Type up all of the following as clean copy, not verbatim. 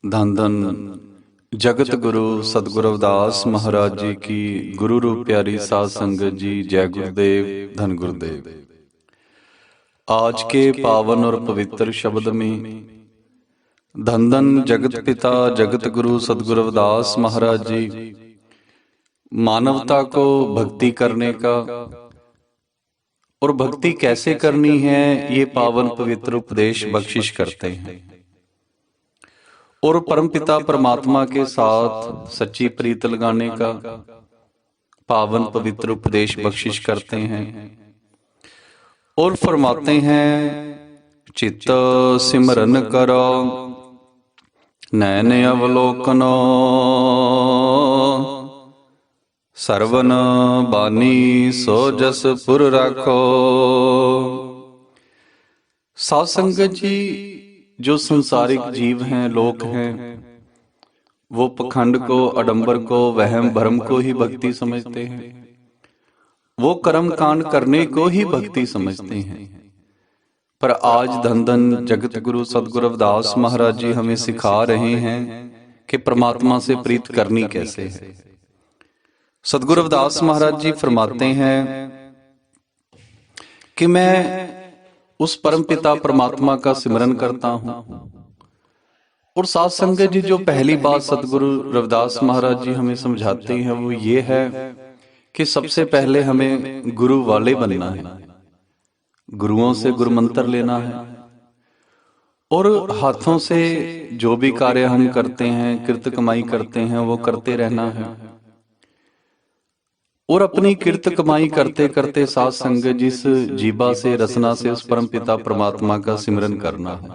धन धन जगत गुरु सतगुरु रविदास महाराज जी की गुरु रूप प्यारी साध संगत जी। जय गुरुदेव, धन गुरुदेव। आज के पावन और पवित्र शब्द में धन धन जगत पिता जगत गुरु सतगुरु रविदास महाराज जी मानवता को भक्ति करने का और भक्ति कैसे करनी है ये पावन पवित्र उपदेश बख्शिश करते हैं और परमपिता परमात्मा के साथ सच्ची प्रीत लगाने का पावन पवित्र उपदेश बख्शिश करते हैं और फरमाते हैं चित्त सिमरन करो नैन अवलोकनो सर्वन बानी सो जस पुर राखो। साध संगत जी, जो संसारिक जीव हैं, लोग हैं, वो पखंड को, अडंबर को, वहम भरम को ही भक्ति समझते हैं। वो कर्म कांड करने को ही भक्ति समझते हैं। पर आज धन धन जगत गुरु सतगुरु रविदास महाराज जी हमें सिखा रहे हैं कि परमात्मा से प्रीत करनी कैसे है। सतगुरु रविदास महाराज जी फरमाते हैं कि मैं उस परम पिता परमात्मा का सिमरन करता हूं। और साध संगत जी, जो पहली बात सतगुरु रविदास महाराज जी हमें समझाते हैं वो ये है कि सबसे पहले हमें गुरु वाले बनना है, गुरुओं से गुरु मंत्र लेना है और हाथों से जो भी कार्य हम करते हैं, कृत कमाई करते हैं, वो करते रहना है। और अपनी कृत कमाई करते करते साध संगत जिस जीबा से, रसना से उस परम पिता परमात्मा का सिमरन करना है।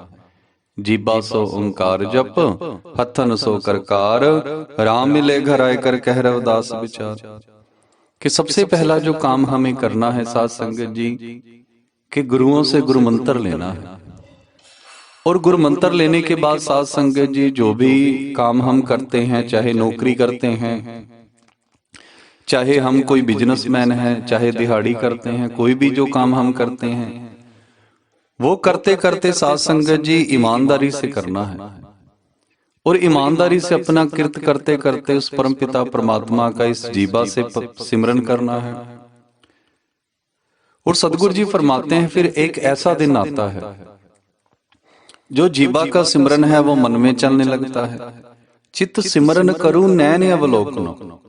जीबा सो ओंकार जप, हथन सो करकार, राम मिले घर आए कर कह रविदास विचार। कि सबसे पहला जो काम हमें करना है साध संगत जी, कि गुरुओं से गुरु मंत्र लेना है। और गुरु मंत्र लेने के बाद साध संगत जी जो भी काम हम करते हैं, चाहे नौकरी करते हैं, चाहे हम कोई बिजनेसमैन है, चाहे दिहाड़ी करते हैं, कोई भी जो काम हम करते हैं वो करते करते साध संगत जी ईमानदारी से करना है। और ईमानदारी से अपना कृत करते करते उस परम पिता परमात्मा का इस जीवा से सिमरन करना है। और सतगुरु जी फरमाते हैं फिर एक ऐसा दिन आता है जो जीवा का सिमरन है वो मन में चलने लगता है। चित्त सिमरन करूं नैन अवलोकनो,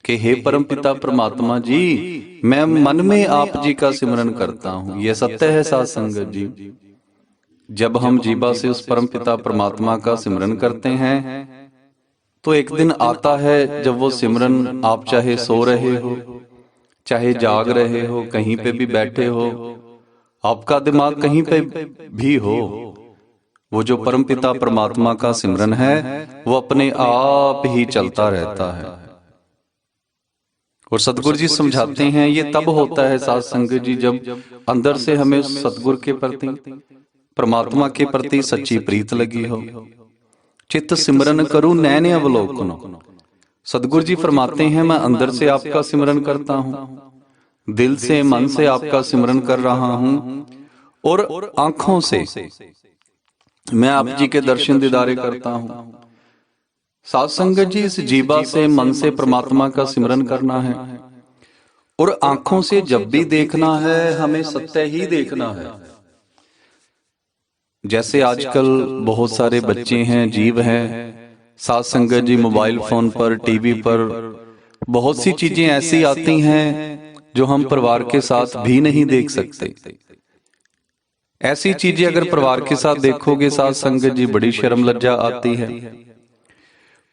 कि हे परम पिता परमात्मा जी, मैं मन में आप जी का सिमरन करता हूं। यह सत्य है साध संगत जी। जब हम जीवा से उस परम पिता परमात्मा का सिमरन करते हैं तो एक दिन आता है जब वो सिमरन, आप चाहे सो रहे हो, चाहे जाग रहे हो, कहीं पे भी बैठे हो, आपका दिमाग कहीं पे भी हो, वो जो परम पिता परमात्मा का सिमरन है वो अपने आप ही चलता रहता है। और सतगुरु जी समझाते हैं ये तब होता है साध संगत जी जब अंदर से हमें सतगुरु के प्रति, परमात्मा के प्रति सच्ची प्रीत लगी हो। चित्त सिमरन करूं नैन अवलोकनो, सतगुरु जी फरमाते हैं मैं अंदर से आपका सिमरन करता हूं, दिल से, मन से आपका सिमरन कर रहा हूं और आंखों से मैं आप जी के दर्शन दीदारे करता हूं। साध संगत जी, इस जीवा से, मन से परमात्मा का सिमरन करना है और आंखों से जब भी देखना है हमें सत्य ही देखना है। जैसे आजकल बहुत सारे बच्चे हैं, जीव हैं, साध संगत जी मोबाइल फोन पर, टीवी पर बहुत सी चीजें ऐसी आती हैं जो हम परिवार के साथ भी नहीं देख सकते। ऐसी चीजें अगर परिवार के साथ देखोगे साध संगत जी बड़ी शर्म लज्जा आती है।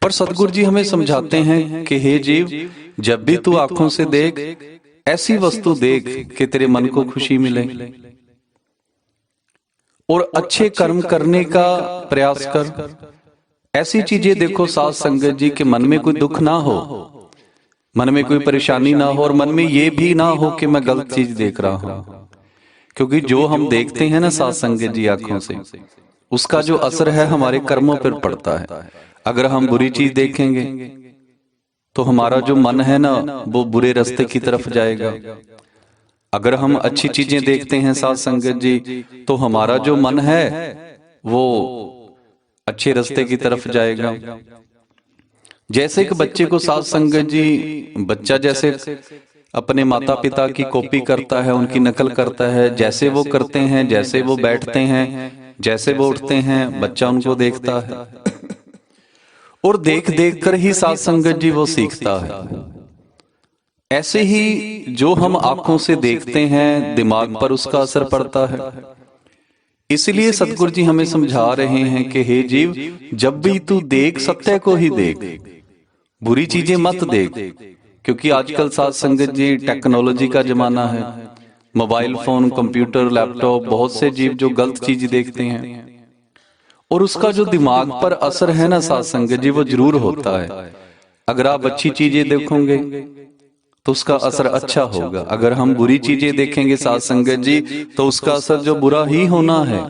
पर सतगुरु जी हमें समझाते हैं कि हे जीव, जब भी तू आंखों से देख, ऐसी वस्तु देख कि तेरे मन को खुशी मिले और अच्छे कर्म करने का प्रयास कर। ऐसी चीजें देखो साध संगत जी कि मन में कोई दुख ना हो, मन में कोई परेशानी ना हो और मन में ये भी ना हो कि मैं गलत चीज देख रहा हूं। क्योंकि जो हम देखते हैं ना साध संगत जी आंखों से, उसका जो असर है हमारे कर्मों पर पड़ता है। अगर हम बुरी चीज देखेंगे तो हमारा जो मन है ना वो बुरे रास्ते की तरफ जाएगा। अगर हम अच्छी चीजें देखते हैं साध संगत जी, तो हमारा जो मन है वो अच्छे रास्ते की तरफ जाएगा। जैसे एक बच्चे को साध संगत जी, बच्चा जैसे अपने माता पिता की कॉपी करता है, उनकी नकल करता है, जैसे वो करते हैं, जैसे वो बैठते हैं, जैसे वो उठते हैं, बच्चा उनको देखता है और देख देख कर ही साध संगत जी वो सीखता है। ऐसे ही जो हम आंखों से देखते हैं, दिमाग पर उसका असर पड़ता है। इसलिए सतगुरु जी हमें समझा रहे हैं कि हे जीव, जब भी तू देख, सत्य को ही देख, बुरी चीजें मत देख। क्योंकि आजकल साध संगत जी टेक्नोलॉजी का जमाना है, मोबाइल फोन, कंप्यूटर, लैपटॉप, बहुत से जीव जो गलत चीज देखते हैं और उसका जो दिमाग पर असर है ना साध संगत जी, वो जरूर होता है। अगर आप अच्छी चीजें देखोगे तो उसका असर अच्छा होगा, अगर हम बुरी चीजें देखेंगे साध संगत जी तो उसका असर जो बुरा ही होना है।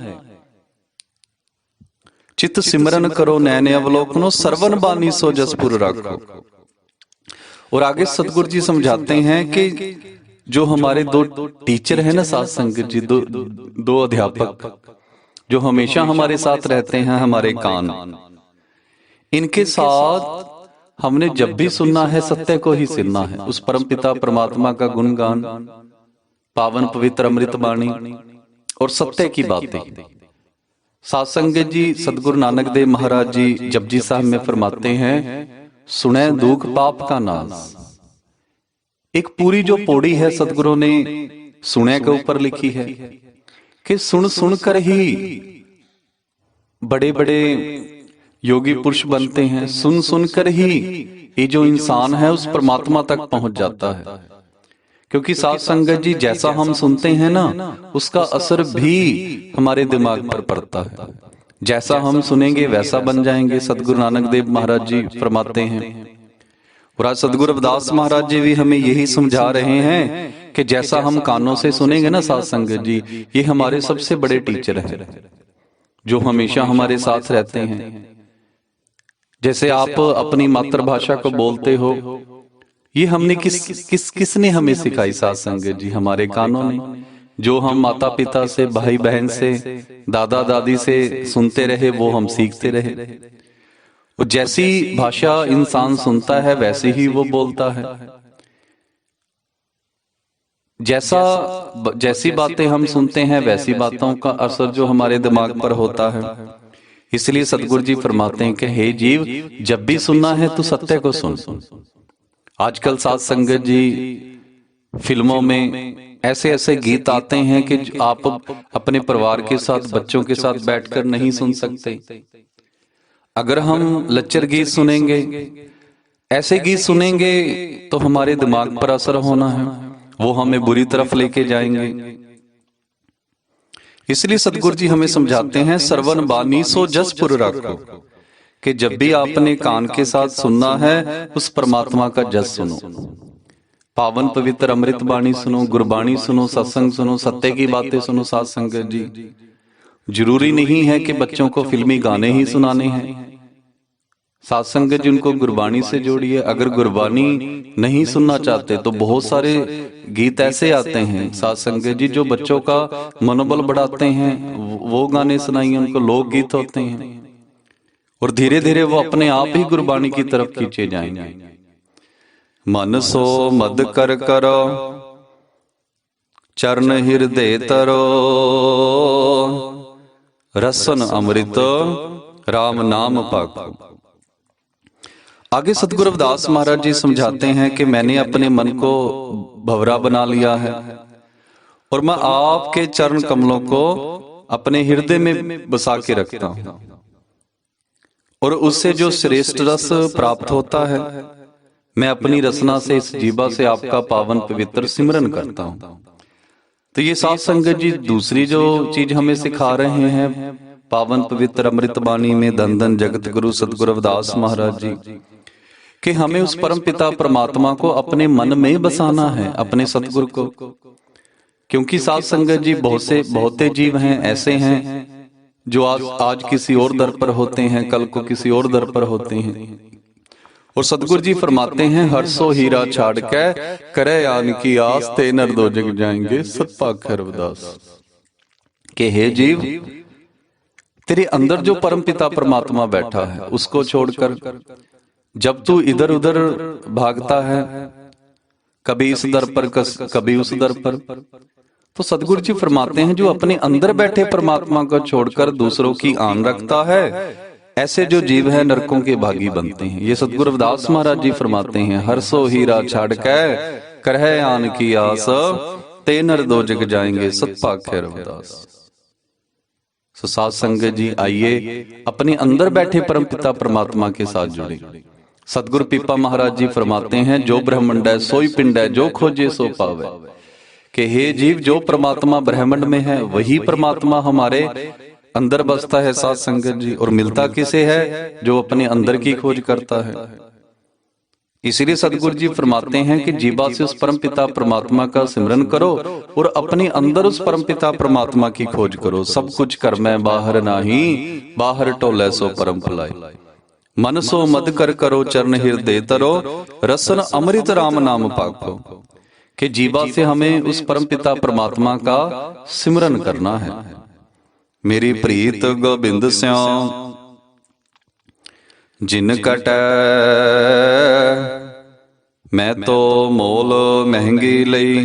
चित्त सिमरन करो नैन अवलोकनो, सरवन बानी सो जसपुर रखो। और आगे सतगुरु जी समझाते हैं कि जो हमारे दो टीचर है ना साध संगत जी, दो अध्यापक जो हमेशा हमारे साथ रहते हैं, हमारे कान, इनके साथ हमने जब भी सुनना है सत्य को ही सुनना है, उस परम पिता परमात्मा का गुणगान, पावन पवित्र अमृत बाणी और सत्य की बातें। साध संगत जी सतगुरु नानक देव महाराज जी जपजी साहब में फरमाते हैं, सुने दुख पाप का नाश। एक पूरी जो पौड़ी है सतगुरु ने सुने के ऊपर लिखी है कि सुन सुनकर ही बड़े बड़े योगी पुरुष बनते हैं, सुन सुनकर ही ये जो इंसान है उस परमात्मा तक पहुंच जाता है। क्योंकि साध संगत जी जैसा हम सुनते हैं ना, उसका असर भी हमारे दिमाग पर पड़ता है। जैसा हम सुनेंगे वैसा बन जाएंगे, सतगुरु नानक देव महाराज जी फरमाते हैं। और आज सतगुरु रविदास महाराज जी भी हमें यही समझा रहे हैं कि जैसा हम कानों से सुनेंगे ना साध संगत जी, ये हमारे सबसे बड़े टीचर हैं जो हमेशा हमारे साथ रहते हैं। जैसे आप अपनी मातृभाषा को बोलते हो, ये हमने किसने हमें सिखाई साध संगत जी? हमारे कानों ने। जो हम माता पिता से, भाई बहन से, दादा दादी से सुनते रहे वो हम सीखते रहे। और जैसी भाषा इंसान सुनता है वैसे ही वो बोलता है। जैसी बातें हम सुनते हैं वैसी बातों का असर जो हमारे दिमाग पर होता है। इसलिए सतगुरु जी फरमाते हैं कि हे जीव, जब भी सुनना है तो सत्य को सुन। आजकल साध संगत जी फिल्मों में ऐसे ऐसे गीत आते हैं कि आप अपने परिवार के साथ, बच्चों के साथ बैठकर नहीं सुन सकते। अगर हम लच्चर गीत सुनेंगे, ऐसे गीत सुनेंगे तो हमारे दिमाग पर असर होना है, वो हमें बुरी तरफ लेके जाएंगे। इसलिए सतगुरु जी हमें समझाते हैं, सरवन बानी सो जसपुर रखो, कि जब भी आपने कान के साथ सुनना है उस परमात्मा का जस सुनो, पावन पवित्र अमृत बाणी सुनो, गुरबाणी सुनो, सत्संग सुनो, सत्य की बातें सुनो। साध संगत जी जरूरी नहीं है कि बच्चों को फिल्मी गाने ही सुनाने हैं। साध संगत जी उनको गुरबाणी से जोड़िए। अगर गुरबाणी नहीं सुनना चाहते तो बहुत सारे गीत ऐसे आते हैं साध संगत जी जो बच्चों का मनोबल बढ़ाते हैं, वो गाने सुनाइए उनको। लोक गीत होते हैं और धीरे धीरे वो अपने आप ही गुरबाणी की तरफ खींचे जाएंगे। मन सो मद कर करो, चरण हृदय तरो, रसन अमृत राम नाम पाको। आगे सतगुरु रविदास महाराज जी समझाते हैं कि मैंने अपने मन को भंवरा बना लिया है और मैं आपके चरण कमलों को अपने हृदय में बसा के रखता हूं, और उससे जो श्रेष्ठ रस प्राप्त होता है मैं अपनी रसना से, इस जीवा से आपका पावन पवित्र सिमरन करता हूं। तो ये साध संगत जी दूसरी जो चीज हमें सिखा रहे हैं पावन पवित्र अमृत बाणी में धन धन जगत गुरु सतगुरु रविदास महाराज जी, कि हमें उस परम पिता परमात्मा को अपने मन में बसाना है, अपने सतगुरु को। क्योंकि साध संगत जी बहुत जीव हैं, ऐसे हैं जो आज किसी और दर पर होते हैं, कल को किसी और दर पर होते हैं। और सतगुरु जी फरमाते हैं, हर सो हीरा छाड़ के करे आन की आस, ते नर दो जग जाएंगे सतपाख रविदास। के हे जीव, तेरे अंदर जो परम पिता परमात्मा बैठा है उसको छोड़कर जब तू इधर उधर भागता है, कभी इस दर पर कभी उस दर पर, तो सदगुरु जी फरमाते हैं जो अपने अंदर बैठे परमात्मा को छोड़कर दूसरों की आन रखता है, ऐसे जो जीव है नरकों के भागी बनते हैं। ये सदगुरु रविदास महाराज जी फरमाते हैं, हर सो हीरा छाड़ के करहे आन की आस, ते नर दो जग जाएंगे सतपाखे रविदास। सो साध संगत जी आइए अपने अंदर बैठे परमपिता परमात्मा के साथ जुड़े। सतगुरु पीपा महाराज जी फरमाते हैं, जो ब्रह्मंड है सोई पिंड है, जो खोजे सो पावे। कि हे जीव, जो परमात्मा ब्रह्मंड में है वही परमात्मा हमारे अंदर बसता है साध संगत जी। और मिलता किसे है? जो अपने अंदर की खोज करता है। इसलिए सतगुरु जी फरमाते हैं कि जीवा से उस परम पिता परमात्मा का सिमरन करो और अपने अंदर उस परम पिता परमात्मा की खोज करो। सब कुछ कर मैं बाहर नाही, बाहर टोले सो परम भलाई। मन सो मद कर करो चरण हृदय तरो, रसन अमृत राम नाम पाको। कि जीवा से हमें उस परम पिता परमात्मा का सिमरन करना है। मेरी प्रीत गोबिंद स्यों जिन कटै, मैं तो मोल महंगी लई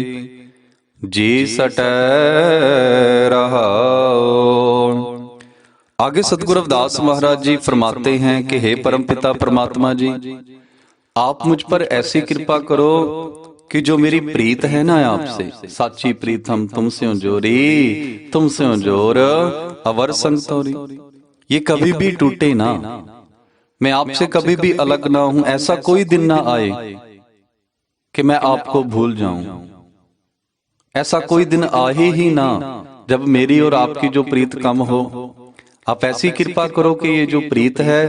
जी सटै रहा। आगे सतगुरु रविदास महाराज जी फरमाते हैं कि हे परम पिता परमात्मा जी, आप मुझ पर ऐसी कृपा करो कि जो मेरी प्रीत है ना आपसे, साची प्रीत हम तुमसे जोरी, तुमसे जोर अवर संग तोरी, ये कभी भी टूटे ना। मैं आपसे कभी भी अलग ना हूं। ऐसा कोई दिन ना आए कि मैं आपको भूल जाऊं। ऐसा कोई दिन आ ही ना जब मेरी और आपकी जो प्रीत कम हो। आप ऐसी कृपा करो कि ये जो प्रीत है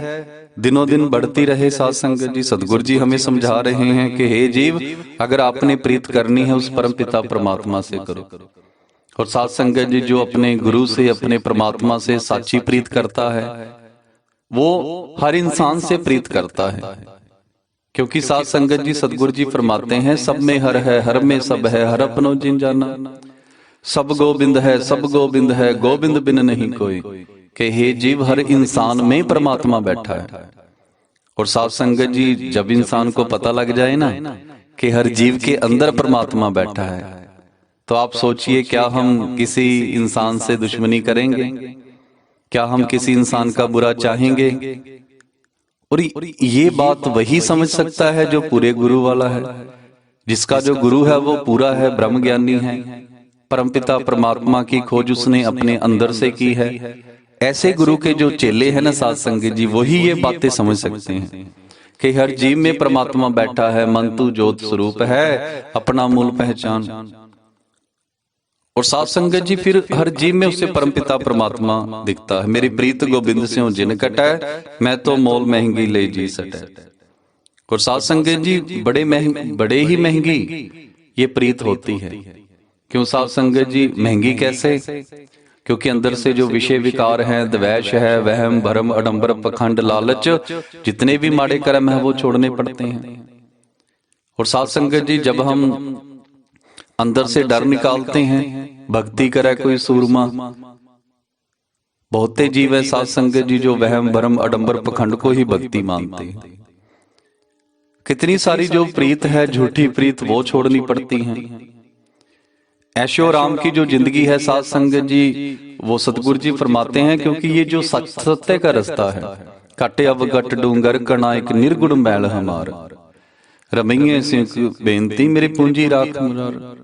दिनों दिन बढ़ती रहे। साध संगत जी सतगुरु जी हमें समझा रहे हैं कि हे जीव, अगर आपने प्रीत करनी है उस परम पिता परमात्मा से करो। और साध संगत जी जो अपने गुरु से, अपने परमात्मा से साची प्रीत करता है वो हर इंसान से प्रीत करता है। क्योंकि साध संगत जी सतगुरु जी फरमाते हैं, सब में हर है, हर में सब है, हर अपनो जिन जाना। सब गोविंद है, सब गोविंद है, गोविंद बिन नहीं कोई। कि हे जीव, हर इंसान में परमात्मा बैठा है। और साध संगत जी जब इंसान को पता लग जाए ना कि हर जीव के अंदर परमात्मा बैठा है, तो आप सोचिए क्या हम किसी इंसान से दुश्मनी करेंगे? क्या हम किसी इंसान का बुरा चाहेंगे? और ये बात वही समझ सकता है जो पूरे गुरु वाला है, जिसका जो गुरु है वो पूरा है, ब्रह्म ज्ञानी है। परमपिता परमात्मा की खोज उसने अपने अंदर से की है। ऐसे गुरु के जो चेले हैं ना साध संगत जी, वही ये बातें समझ सकते हैं कि हर जीव में परमात्मा बैठा है। मन तू ज्योत स्वरूप है, अपना मूल पहचान। और साध संगत जी फिर हर जीव में उसे परमपिता परमात्मा दिखता है। मेरी प्रीत गोबिंद से जिन कटै, मैं तो मोल महंगी ले जी सटै। और साध संगत जी बड़े ही महंगी ये प्रीत होती है। क्यों साध संगत जी महंगी कैसे? क्योंकि अंदर से जो विषय विकार हैं, द्वेष है, वहम भरम अडंबर पखंड लालच, जितने भी माड़े कर्म है वो छोड़ने पड़ते हैं। और साध संगत जी जब हम अंदर से डर निकालते हैं, भक्ति करे कोई सूरमा। बहुते जीव है साध संगत जी जो वहम भरम अडंबर पखंड को ही भक्ति मानते हैं। कितनी सारी जो प्रीत है, झूठी प्रीत, वो छोड़नी पड़ती है। ऐशो राम की जो जिंदगी है साध संगत जी, वो सतगुरु जी फरमाते हैं, क्योंकि ये जो सत्य का रास्ता है, काटे अवगट डूंगर कणा एक निर्गुण मैल हमार, रमैये सिंह बेनती मेरी पूंजी राख मुरार।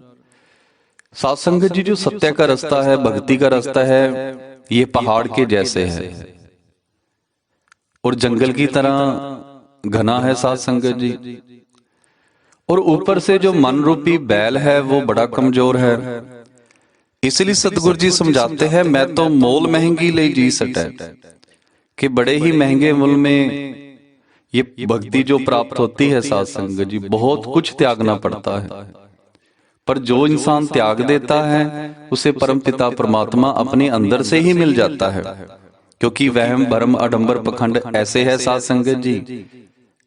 साध संगत जी जो सत्य का रास्ता है, भक्ति का रास्ता है, ये पहाड़ के जैसे है और जंगल की तरह घना है साध संगत जी। और ऊपर से जो मन रूपी बैल है वो बड़ा कमजोर है। इसलिए सतगुरु जी समझाते हैं, मैं तो मोल महंगी ले जी सटै। कि बड़े ही महंगे मूल में ये भक्ति जो प्राप्त होती है साध संगत जी, बहुत कुछ त्यागना पड़ता है। पर जो इंसान त्याग देता है उसे परमपिता परमात्मा अपने अंदर से ही मिल जाता है। क्योंकि वहम भरम अडंबर पखंड ऐसे है साध संगत जी,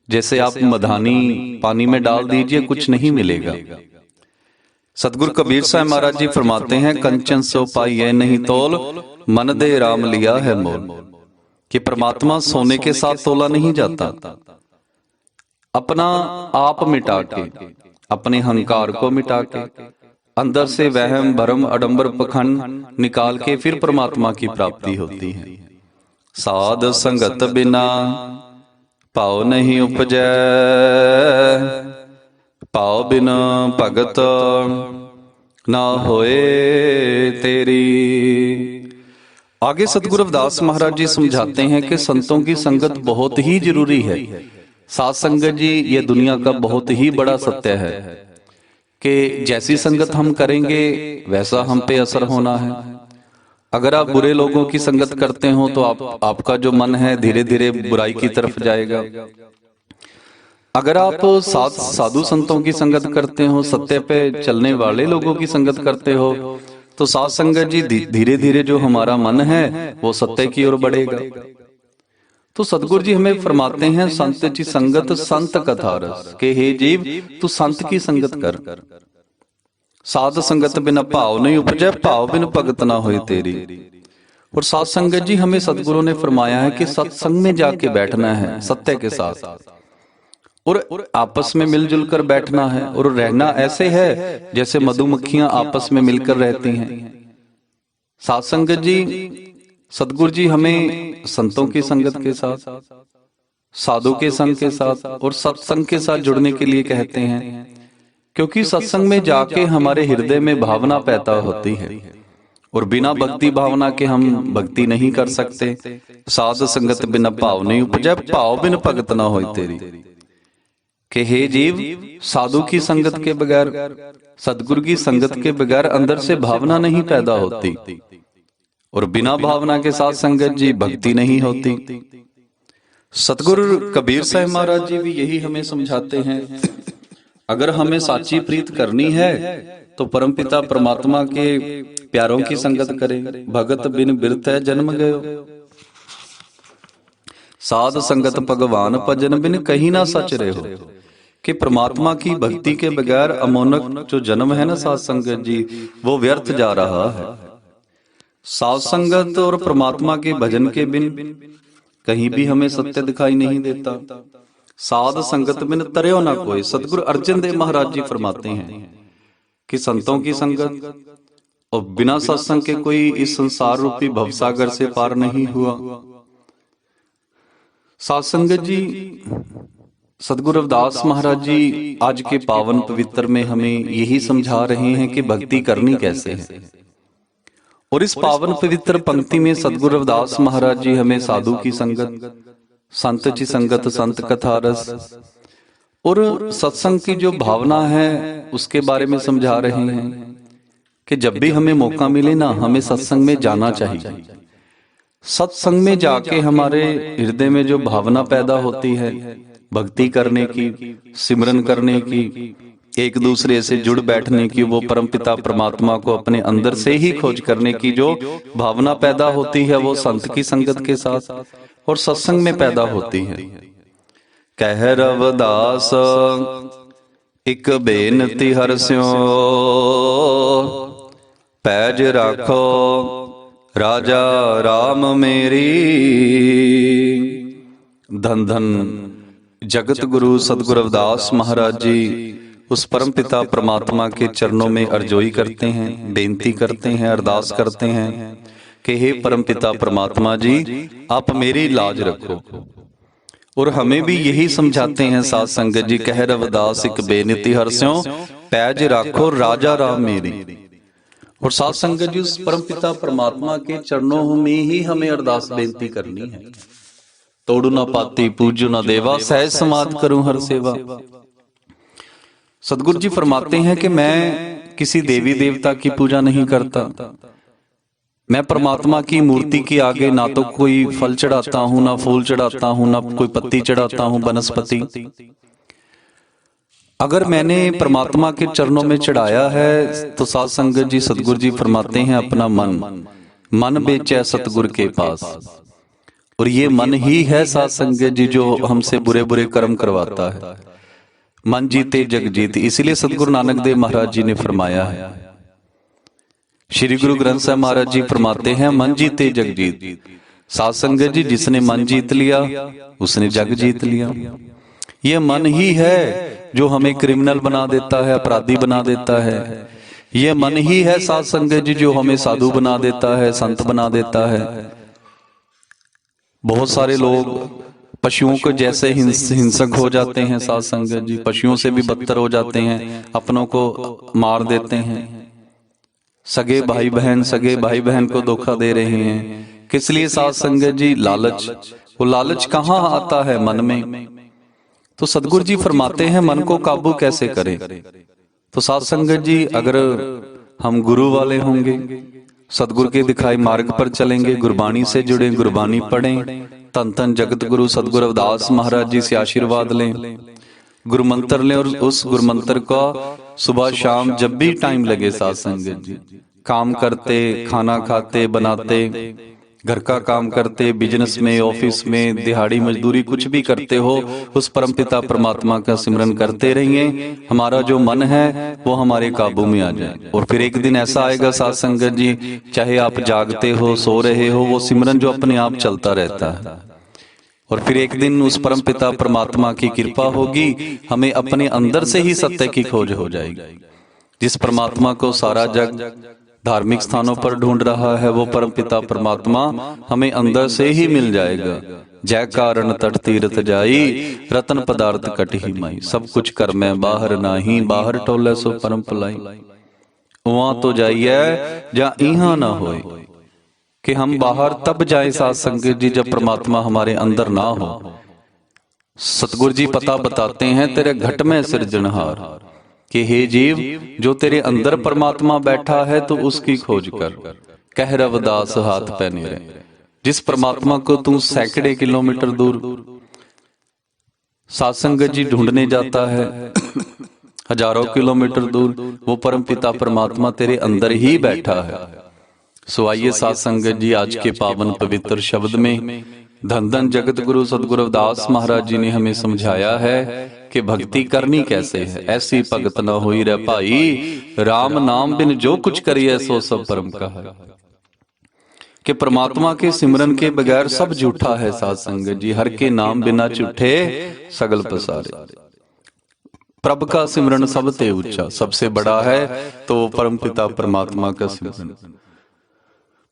जैसे आप मधानी पानी में डाल दीजिए कुछ नहीं मिलेगा। सतगुरु कबीर साहब महाराज जी फरमाते हैं, कंचन सो पाइए नहीं तोल, मन दे राम लिया है मोल। कि परमात्मा सोने के साथ तोला नहीं जाता। अपना आप मिटा के, अपने अहंकार को मिटा के, अंदर से वहम भरम अडंबर पखंड निकाल के फिर परमात्मा की प्राप्ति होती है। साध संगत बिना पाओ नहीं उपजै, पाओ बिना भगत ना होए तेरी। आगे सतगुरु रविदास महाराज जी समझाते हैं कि संतों की संगत बहुत ही जरूरी है। साध संगत जी ये दुनिया का बहुत ही बड़ा सत्य है कि जैसी संगत हम करेंगे वैसा हम पे असर होना है। अगर आप बुरे लोगों की संगत करते हो तो आपका जो मन है धीरे धीरे बुराई की तरफ जाएगा। अगर आप साधु संतों की संगत करते हो, सत्य पे चलने वाले लोगों की संगत करते हो, तो साध संगत जी धीरे धीरे जो हमारा मन है वो सत्य की ओर बढ़ेगा। तो सतगुरु जी हमें फरमाते हैं, संत की संगत संत कथा रस, के हे जीव तू संत की संगत कर। साध संगत बिना भाव नहीं उपजै, भाव बिन भगत ना होए तेरी। और साध संगत जी हमें सतगुरु ने फरमाया है कि सत्संग में जाके बैठना है सत्य के साथ, और आपस में मिलजुल कर बैठना है, और रहना ऐसे है जैसे मधुमक्खियां आपस में मिलकर रहती हैं। साध संगत जी, सतगुरु जी हमें संतों की संगत के साथ, साधु के संग के साथ और सत्संग के साथ जुड़ने के लिए कहते हैं, क्योंकि सत्संग में जाके हमारे हृदय में भावना पैदा होती है, और बिना भक्ति भावना के हम भक्ति नहीं कर सकते। साध संगत बिना भाव नहीं उपजै, भाव बिन भगत ना होए तेरी। कि हे जीव, साधु की संगत के बगैर, सतगुरु की संगत के बगैर अंदर से भावना नहीं पैदा होती, और बिना भावना के साथ संगत जी भक्ति नहीं होती। सतगुरु कबीर साहब महाराज जी भी यही हमें समझाते हैं, अगर हमें साची प्रीत करनी है तो परमपिता परमात्मा के प्यारों की संगत करें। भगत बिन बिरथ है जन्म गयो, साध संगत भगवान भजन बिन कहीं ना सच रहो। कि परमात्मा की भक्ति के बगैर अमोनक जो जन्म है ना साध संगत जी, वो व्यर्थ जा रहा है। साध संगत और परमात्मा के भजन के बिन कहीं भी हमें सत्य दिखाई नहीं देता। साध संगत बिन तरयो ना कोई। सतगुरु अर्जन देव महाराज जी फरमाते हैं कि संतों की संगत और बिना सत्संग के कोई इस संसार रूपी भवसागर से पार नहीं हुआ। साध संगत जी, सतगुरु रविदास महाराज जी आज के पावन पवित्र में हमें यही समझा रहे हैं कि भक्ति करनी कैसे है। और इस पावन पवित्र पंक्ति में सतगुरु रविदास महाराज जी हमें साधु की संगत, संत की संगत, संत कथा रस और सत्संग की जो भावना है उसके बारे में समझा रहे हैं कि जब भी हमें मौका मिले ना, हमें सत्संग में जाना चाहिए। सत्संग में जाके हमारे हृदय में जो भावना पैदा होती है भक्ति करने की, सिमरन करने की, एक दूसरे से जुड़ बैठने की, वो परमपिता परमात्मा को अपने अंदर से ही खोज करने की जो भावना पैदा होती है, वो संत की संगत के साथ और सत्संग में पैदा होती है। कह रविदास एक बेनती हरस्यो, पैज राखो राजा राम मेरी। धन धन जगत गुरु सतगुरु रविदास महाराज जी उस परम पिता परमात्मा के चरणों में अर्जोई करते हैं, बेनती करते हैं, अरदास करते हैं कि हे परम पिता परमात्मा जी, आप मेरी लाज रखो। और हमें भी यही समझाते हैं साध संगत जी, कह रविदास एक बेनती हरस्यों, पैज राखो राजा राम मेरी। और साध संगत जी, उस परम पिता परमात्मा के चरणों में ही हमें अरदास बेनती करनी है। तोड़ू ना पाती पूजू ना देवा, सहज समाध करूं हर सेवा। सतगुरु जी फरमाते हैं कि मैं किसी देवी देवता की पूजा नहीं करता, मैं परमात्मा की मूर्ति के आगे ना तो कोई फल चढ़ाता हूं, ना फूल चढ़ाता हूं, ना कोई पत्ती चढ़ाता हूं, वनस्पति। अगर मैंने परमात्मा के चरणों में चढ़ाया है तो साध संगत जी, सतगुरु जी फरमाते हैं अपना मन बेचे सतगुरु के पास। और ये मन ही है साध संगत जी जो हमसे बुरे बुरे कर्म करवाता है। मन जीते जग जीत। इसलिए सतगुरु नानक देव महाराज जी ने फरमाया है, श्री गुरु ग्रंथ साहब महाराज जी फरमाते हैं, मन जीते जग जीत। साध संगत जी, जिसने मन जीत लिया उसने जग जीत लिया। ये मन ही है जो हमें क्रिमिनल बना देता है, अपराधी बना देता है। ये मन ही है साध संगत जी जो हमें साधु बना देता है, संत बना देता है। बहुत सारे लोग पशुओं को जैसे हिंसक हो जाते हैं साध संगत जी, पशुओं से भी बदतर हो जाते हैं, अपनों को मार देते हैं। सगे भाई बहन को धोखा दे रहे हैं। किस लिए साध संगत जी? लालच। वो लालच कहाँ आता है? मन में। तो सतगुरु जी फरमाते हैं मन को काबू कैसे करें। तो साध संगत जी, अगर हम गुरु वाले होंगे, सतगुरु के दिखाए मार्ग पर चलेंगे, गुरबाणी से जुड़े, गुरबाणी पढ़ें, तन तन जगत गुरु सतगुरु रविदास महाराज जी से आशीर्वाद लें, गुरु मंत्र लें, और उस गुरु मंत्र का सुबह शाम जब भी टाइम लगे साध संगत जी, काम करते, खाना खाते, बनाते, घर का काम करते, बिजनेस में, ऑफिस में, दिहाड़ी मजदूरी कुछ भी करते हो, उस परमपिता परमात्मा का सिमरन करते रहिए। हमारा जो मन है वो हमारे काबू में आ जाए। और फिर एक दिन ऐसा आएगा साध संगत जी, चाहे आप जागते हो, सो रहे हो, वो सिमरन जो अपने आप चलता रहता है। और फिर एक दिन उस परमपिता परमात्मा की कृपा होगी, हमें अपने अंदर से ही सत्य की खोज हो जाएगी। जिस परमात्मा को सारा जग धार्मिक स्थानों पर ढूंढ रहा है, वो परमपिता परमात्मा हमें अंदर से ही मिल जाएगा। जय कारण तट तीर्थ जाई, रतन पदार्थ कट ही माई। सब कुछ कर मैं बाहर नाही, बाहर टोले सो परम पलाई। वहां तो जाइए जा इहा ना होए, कि हम बाहर तब जाए साध संगत जी जब परमात्मा हमारे अंदर ना हो। सतगुरु जी पता बताते हैं, तेरे घट में सृजनहार, कि हे जीव, जो तेरे अंदर परमात्मा बैठा है तो उसकी खोज कर। कह रविदास हाथ पहने रहे। जिस परमात्मा को तू सैकड़े किलोमीटर दूर साध संगत जी ढूंढने जाता है, हजारों किलोमीटर दूर, वो परमपिता परमात्मा तेरे अंदर ही बैठा है। सो आइए साध संगत जी, आज के पावन पवित्र शब्द में धन धन जगत गुरु सतगुरु रविदास महाराज जी ने हमें समझाया है कि भक्ति करनी कैसे है। ऐसी भगत न होई रे भाई, राम नाम बिन जो कुछ करिए सो सब परम कहा। कि परमात्मा के सिमरन के बगैर सब झूठा है साध संगत जी। हर के नाम बिना झूठे सगल पसारे। प्रभ का सिमरन सबते ऊंचा, सबसे बड़ा है तो परमपिता परमात्मा का सिमरन।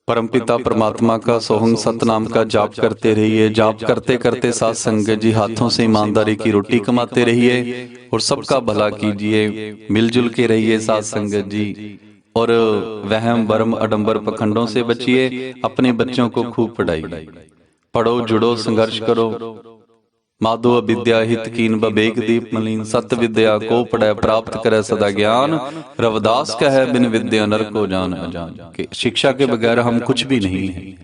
परमपिता परमात्मा का सोहंग सतनाम का जाप करते रहिए। जाप करते करते साध संगत जी हाथों से ईमानदारी की रोटी कमाते रहिए और सबका भला कीजिए। मिलजुल के रहिए साध संगत जी, और वहम भरम अडंबर पखंडों से बचिए। अपने बच्चों को खूब पढ़ाइए। पढ़ो, जुड़ो, संघर्ष करो। माधो अविद्या हित कीन बबेग दीप मलिन, सत्य विद्या को पढ़े प्राप्त करे सदा ज्ञान। रविदास कहे बिन विद्या नर को जान अजान। कि शिक्षा के बगैर हम कुछ भी नहीं है।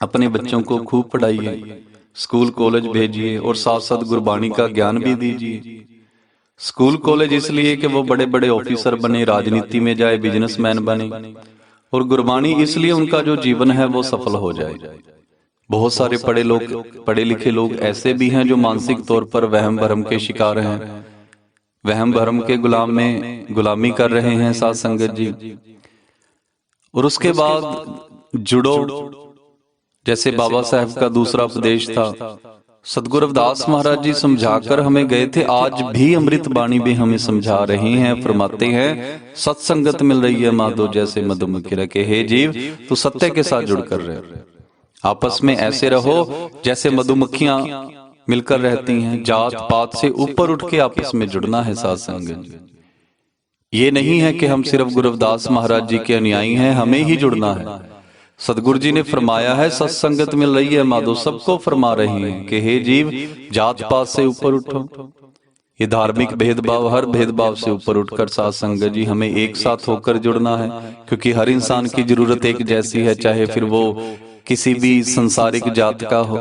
अपने बच्चों को खूब पढ़ाइए, स्कूल कॉलेज भेजिए, और साथ साथ गुरबाणी का ज्ञान भी दीजिए। स्कूल कॉलेज इसलिए कि वो बड़े बड़े ऑफिसर बने, राजनीति में जाए, बिजनेसमैन बने, और गुरबाणी इसलिए उनका जो जीवन है वो सफल हो जाए। बहुत सारे पढ़े लिखे लोग ऐसे भी हैं जो मानसिक तौर पर वहम भरम के शिकार हैं, वहम भरम के गुलाम में गुलामी कर रहे हैं साध संगत जी। और उसके बाद जुड़ो, जैसे बाबा साहब का दूसरा उपदेश था, सतगुरु रविदास महाराज जी समझाकर हमें गए थे। आज भी अमृत बाणी भी हमें समझा रहे हैं। फरमाते हैं, सत्संगत मिल रही है माधो जैसे मधुमक्खी रखे। हे जीव, तू सत्य के साथ जुड़कर रहे। आपस में ऐसे रहो जैसे मधुमक्खियां मिलकर रहती हैं। जात पात से ऊपर उठ के आपस में जुड़ना है साध संगत। ये नहीं है कि हम सिर्फ गुरु रविदास महाराज जी के अनुयायी हैं, हमें ही जुड़ना है। सतगुरु जी ने फरमाया है, सत्संगत मिल रही है माधो, सबको फरमा रही हैं कि हे जीव, जात पात से ऊपर उठो। ये धार्मिक भेदभाव, हर भेदभाव से ऊपर उठकर साध संगत जी हमें एक साथ होकर जुड़ना है। क्योंकि हर इंसान की जरूरत एक जैसी है, चाहे फिर वो किसी भी संसारिक जात का हो,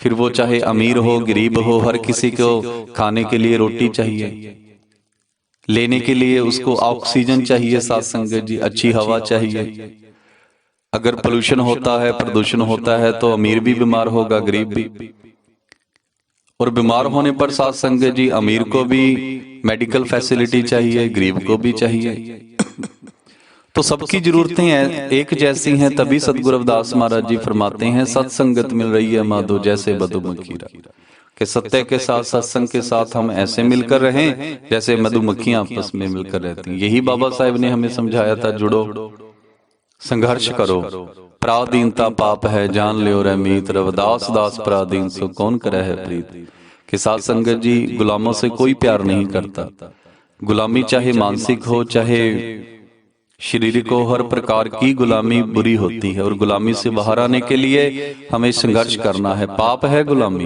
फिर वो चाहे अमीर हो गरीब हो, हर किसी को खाने के लिए रोटी चाहिए, लेने के लिए उसको ऑक्सीजन चाहिए साध संगत जी, अच्छी हवा चाहिए। अगर पोल्यूशन होता है, प्रदूषण होता है, तो अमीर भी बीमार होगा, गरीब भी। और बीमार होने पर साथ संगत जी अमीर को भी मेडिकल फैसिलिटी चाहिए, गरीब को भी चाहिए। तो सबकी जरूरतें एक जैसी हैं। तभी सतगुरु रविदास महाराज जी फरमाते हैं सत्संगत मिल रही है माधो जैसे मधुमक्खी कि सत्य के साथ सत्संग के साथ हम ऐसे मिलकर रहें जैसे मधुमक्खियां आपस में मिलकर रहती हैं। यही बाबा साहब ने हमें समझाया था, जुड़ो, संघर्ष करो, पराधीनता पाप है जान लियो रे मीत, रविदास दास पराधीन सो कौन करे है प्रीत। कि साथ संगत जी गुलामों से कोई प्यार नहीं करता। गुलामी चाहे मानसिक हो चाहे शारीरिक हो, हर प्रकार की गुलामी बुरी होती है और गुलामी से बाहर आने के लिए हमें संघर्ष करना है। पाप है गुलामी,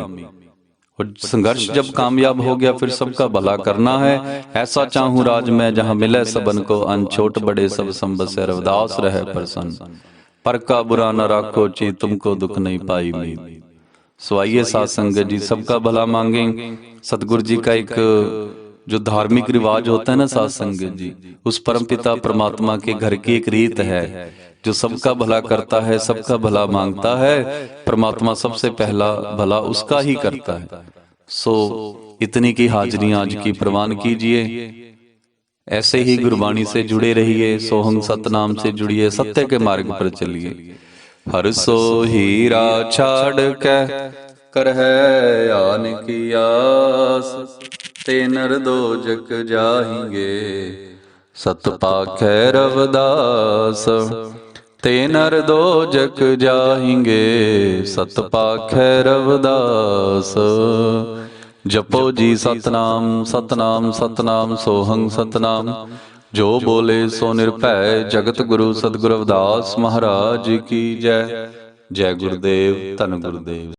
और संघर्ष जब कामयाब हो गया फिर सबका भला करना है। ऐसा चाहूं राज में जहां मिले सबन को, अन छोट बड़े सब संबसे, रविदास रहे प्रसन्न, पर का बुरा न राखो ची तुमको दुख नहीं पाई मीत। सो आइए साथ संगत जी सबका भला मांगें। सतगुरु जी का एक जो धार्मिक रिवाज होता है ना साथ संगत जी, उस परमपिता परमात्मा के घर की एक रीत है, जो सबका भला करता है, सबका भला मांगता है, परमात्मा सबसे पहला भला उसका ही करता है। सो इतनी की हाजिरी आज की प्रवान कीजिए। ऐसे ही गुरबाणी से जुड़े रहिए, सोहंग सतनाम से जुड़िए, सत्य के मार्ग पर चलिए। हर सो हीरा छाड़ के कर है आन की आस, ते नर दो जग जाएंगे सत पाखै रविदास। ते नर दो जग जाएंगे सत पाखै रविदास। जपो जी सतनाम सतनाम सतनाम सोहंग सतनाम, जो बोले सो निरभै जगत गुरु सतगुरु रविदास महाराज की जय। जय गुरुदेव, धन गुरुदेव।